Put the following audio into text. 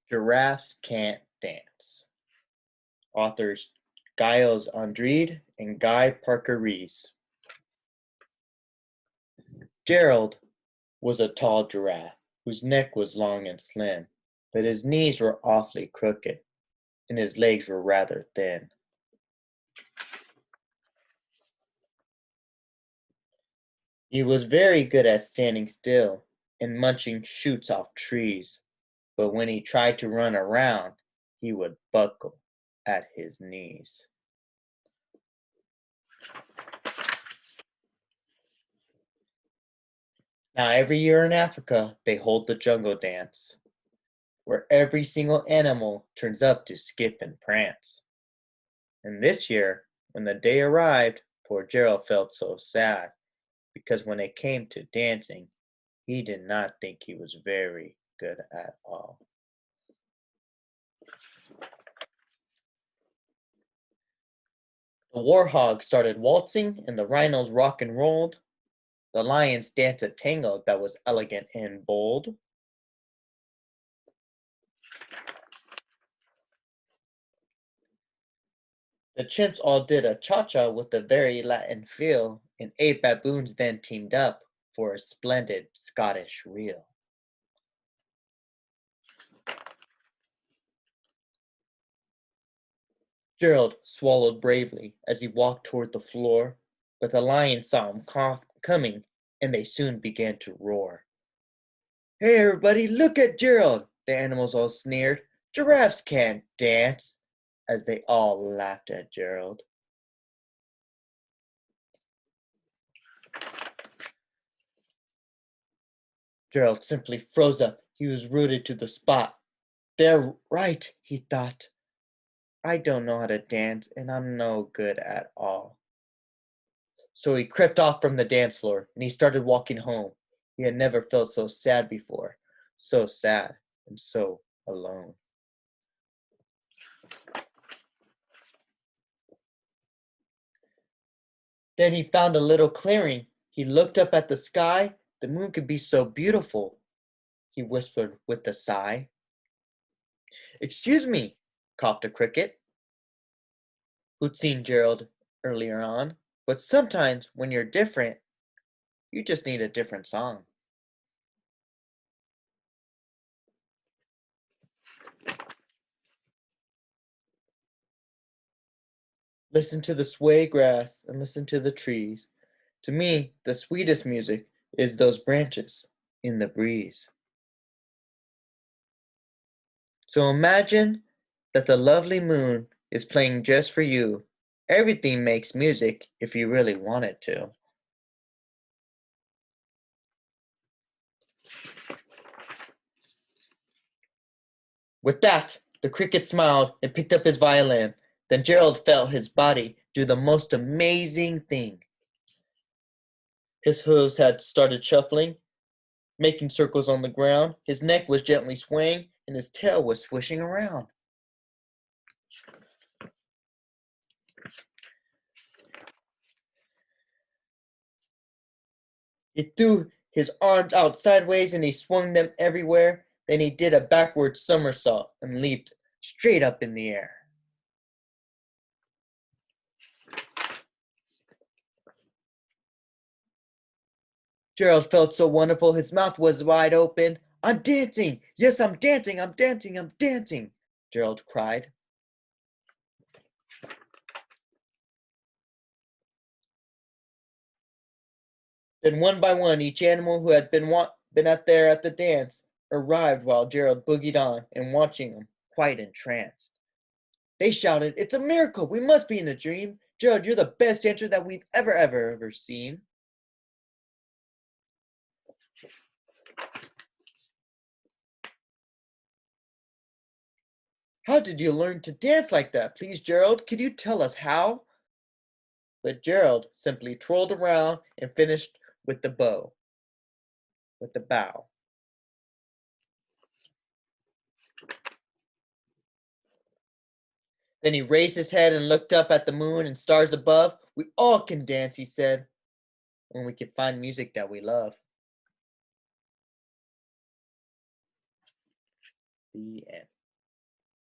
Giraffes Can't Dance. Authors Giles Andrede and Guy Parker-Rees. Gerald was a tall giraffe whose neck was long and slim, but his knees were awfully crooked and his legs were rather thin. He was very good at standing still and munching shoots off trees, but when he tried to run around, he would buckle at his knees. Now, every year in Africa, they hold the jungle dance, where every single animal turns up to skip and prance. And this year, when the day arrived, poor Gerald felt so sad, because when it came to dancing, he did not think he was very good at all. The warhog started waltzing, and the rhinos rock and rolled. The lions danced a tango that was elegant and bold. The chimps all did a cha-cha with a very Latin feel, and 8 baboons then teamed up for a splendid Scottish reel. Gerald swallowed bravely as he walked toward the floor, but the lions saw him coming, and they soon began to roar. "Hey, everybody, look at Gerald!" the animals all sneered. "Giraffes can't dance," as they all laughed at Gerald. Gerald simply froze up. He was rooted to the spot. "They're right," he thought. "I don't know how to dance, and I'm no good at all." So he crept off from the dance floor, and he started walking home. He had never felt so sad before, so sad and so alone. Then he found a little clearing. He looked up at the sky. The moon could be so beautiful, he whispered with a sigh. "Excuse me," coughed a cricket, who'd seen Gerald earlier on, "but sometimes when you're different, you just need a different song." Listen to the sway grass and listen to the trees. To me, the sweetest music is those branches in the breeze. So imagine that the lovely moon is playing just for you. Everything makes music if you really want it to. With that, the cricket smiled and picked up his violin. Then Gerald felt his body do the most amazing thing. His hooves had started shuffling, making circles on the ground. His neck was gently swaying, and his tail was swishing around. He threw his arms out sideways and he swung them everywhere. Then he did a backward somersault and leaped straight up in the air. Gerald felt so wonderful, his mouth was wide open. "I'm dancing! Yes, I'm dancing! I'm dancing! I'm dancing!" Gerald cried. Then one by one, each animal who had been out there at the dance arrived while Gerald boogied on and watching them, quite entranced. They shouted, "It's a miracle! We must be in a dream! Gerald, you're the best dancer that we've ever seen!" "How did you learn to dance like that? Please, Gerald, could you tell us how?" But Gerald simply twirled around and finished with the bow. Then he raised his head and looked up at the moon and stars above. "We all can dance," he said, "when we can find music that we love." The end.